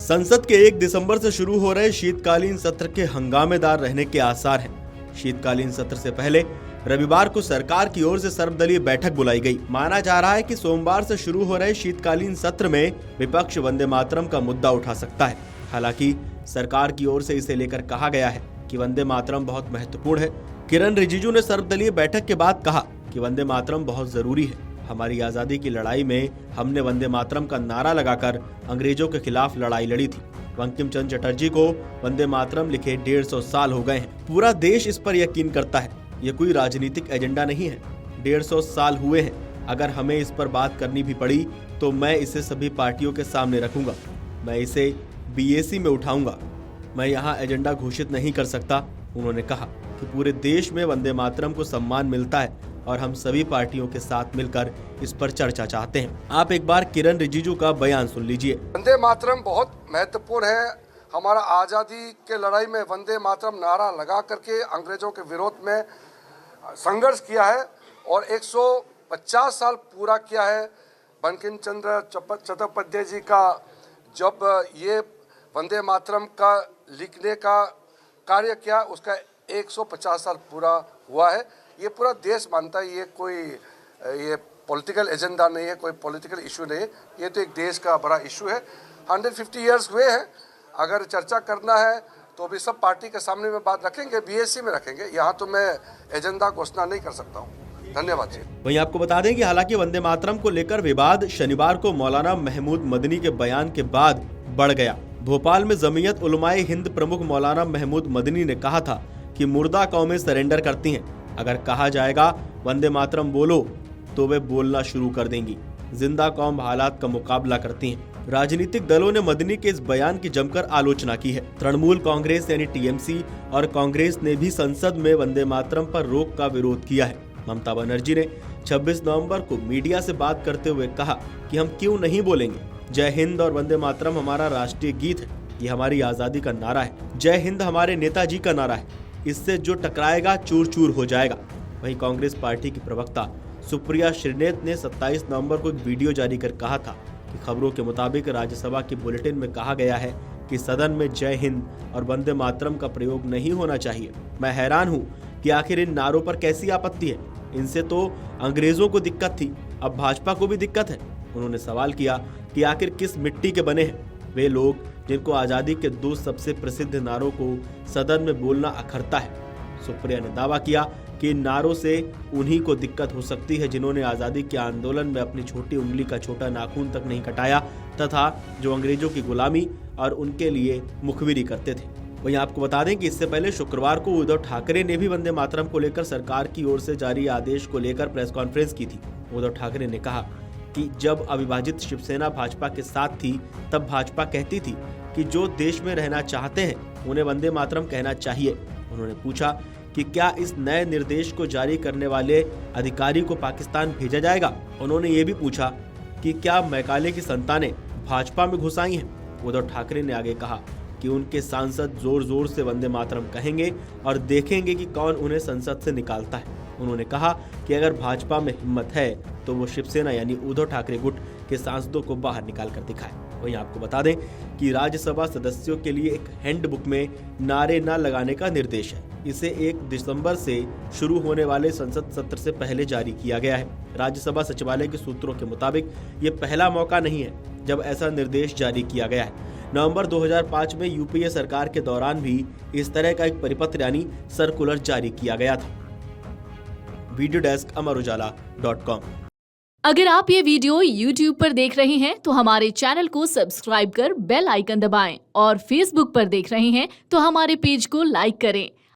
संसद के 1 दिसंबर से शुरू हो रहे शीतकालीन सत्र के हंगामेदार रहने के आसार हैं। शीतकालीन सत्र से पहले रविवार को सरकार की ओर से सर्वदलीय बैठक बुलाई गई। माना जा रहा है कि सोमवार से शुरू हो रहे शीतकालीन सत्र में विपक्ष वंदे मातरम का मुद्दा उठा सकता है। हालांकि सरकार की ओर से इसे लेकर कहा गया है कि वंदे मातरम बहुत महत्वपूर्ण है। किरण रिजिजू ने सर्वदलीय बैठक के बाद कहा कि वंदे मातरम बहुत जरूरी है। हमारी आजादी की लड़ाई में हमने वंदे मातरम का नारा लगाकर अंग्रेजों के खिलाफ लड़ाई लड़ी थी। बंकिम चंद्र चटर्जी को वंदे मातरम लिखे 150 साल हो गए हैं। पूरा देश इस पर यकीन करता है। ये कोई राजनीतिक एजेंडा नहीं है। 150 साल हुए हैं। अगर हमें इस पर बात करनी भी पड़ी तो मैं इसे सभी पार्टियों के सामने रखूंगा। मैं इसे बीएसी में उठाऊंगा। मैं यहाँ एजेंडा घोषित नहीं कर सकता। उन्होंने कहा कि पूरे देश में वंदे मातरम को सम्मान मिलता है और हम सभी पार्टियों के साथ मिलकर इस पर चर्चा चाहते हैं। आप एक बार किरण रिजिजू का बयान सुन लीजिए। वंदे मातरम बहुत महत्वपूर्ण है। हमारा आज़ादी के लड़ाई में वंदे मातरम नारा लगा करके अंग्रेजों के विरोध में संघर्ष किया है और 150 साल पूरा किया है। बंकिम चंद्र चट्टोपाध्याय जी का जब ये वंदे मातरम का लिखने का कार्य किया, उसका 150 साल पूरा हुआ है। ये पूरा देश मानता है। ये पॉलिटिकल एजेंडा नहीं है, कोई पॉलिटिकल इशू नहीं है। ये तो एक देश का बड़ा इशू है। 150 इयर्स हुए हैं। अगर चर्चा करना है तो भी सब पार्टी के सामने में बात रखेंगे, बीएससी में रखेंगे। यहाँ तो मैं एजेंडा घोषणा नहीं कर सकता हूँ। धन्यवाद जी। वहीं आपको बता दें कि हालांकि वंदे मातरम को लेकर विवाद शनिवार को मौलाना महमूद मदनी के बयान के बाद बढ़ गया। भोपाल में जमीयत उलमाए हिंद प्रमुख मौलाना महमूद मदनी ने कहा था कि मुर्दा कौमें सरेंडर करती हैं। अगर कहा जाएगा वंदे मातरम बोलो तो वे बोलना शुरू कर देंगी। जिंदा कौम हालात का मुकाबला करती हैं। राजनीतिक दलों ने मदनी के इस बयान की जमकर आलोचना की है। तृणमूल कांग्रेस यानी टीएमसी और कांग्रेस ने भी संसद में वंदे मातरम पर रोक का विरोध किया है। ममता बनर्जी ने 26 नवंबर को मीडिया से बात करते हुए कहा कि हम क्यों नहीं बोलेंगे। जय हिंद और वंदे मातरम हमारा राष्ट्रीय गीत है। ये हमारी आजादी का नारा है। जय हिंद हमारे नेताजी का नारा है। इससे जो टकराएगा चूर चूर हो जाएगा। वहीं कांग्रेस पार्टी की प्रवक्ता सुप्रिया श्रीनेत ने 27 नवंबर को एक वीडियो जारी कर कहा था कि खबरों के मुताबिक राज्यसभा के बुलेटिन में कहा गया है कि सदन में जय हिंद और वंदे मातरम का प्रयोग नहीं होना चाहिए। मैं हैरान हूं कि आखिर इन नारों पर कैसी आपत्ति है। इनसे तो अंग्रेजों को दिक्कत थी, अब भाजपा को भी दिक्कत है। उन्होंने सवाल किया कि आखिर किस मिट्टी के बने हैं वे लोग जिनको आजादी के 2 सबसे प्रसिद्ध नारों को सदन में बोलना अखरता है। सुप्रिया ने दावा किया कि इन नारों से उन्हीं को दिक्कत हो सकती है जिन्होंने आजादी के आंदोलन में अपनी छोटी उंगली का छोटा नाखून तक नहीं कटाया तथा जो अंग्रेजों की गुलामी और उनके लिए मुखबिरी करते थे। वहीं आपको बता दें कि इससे पहले शुक्रवार को उद्धव ठाकरे ने भी वंदे मातरम को लेकर सरकार की ओर से जारी आदेश को लेकर प्रेस कॉन्फ्रेंस की थी। उद्धव ठाकरे ने कहा कि जब अविभाजित शिवसेना भाजपा के साथ थी तब भाजपा कहती थी कि जो देश में रहना चाहते हैं उन्हें वंदे मातरम कहना चाहिए। उन्होंने पूछा कि क्या इस नए निर्देश को जारी करने वाले अधिकारी को पाकिस्तान भेजा जाएगा। उन्होंने ये भी पूछा कि क्या मैकाले की संतानें भाजपा में घुस आई हैं। उद्धव ठाकरे ने आगे कहा कि उनके सांसद जोर जोर से वंदे मातरम कहेंगे और देखेंगे कि कौन उन्हें संसद से निकालता है। उन्होंने कहा कि अगर भाजपा में हिम्मत है तो वो शिवसेना यानी उद्धव ठाकरे गुट के सांसदों को बाहर निकाल कर दिखाए। वहीं आपको बता दें कि राज्यसभा सदस्यों के लिए एक हैंडबुक में नारे न लगाने का निर्देश है। इसे 1 दिसंबर से शुरू होने वाले संसद सत्र से पहले जारी किया गया है। राज्यसभा सचिवालय के सूत्रों के मुताबिक ये पहला मौका नहीं है जब ऐसा निर्देश जारी किया गया है। नवंबर 2005 में यूपीए सरकार के दौरान भी इस तरह का एक परिपत्र यानी सर्कुलर जारी किया गया था। वीडियो डेस्क अमरउजाला.com। अगर आप ये वीडियो YouTube पर देख रहे हैं तो हमारे चैनल को सब्सक्राइब कर बेल आइकन दबाएं और Facebook पर देख रहे हैं तो हमारे पेज को लाइक करें।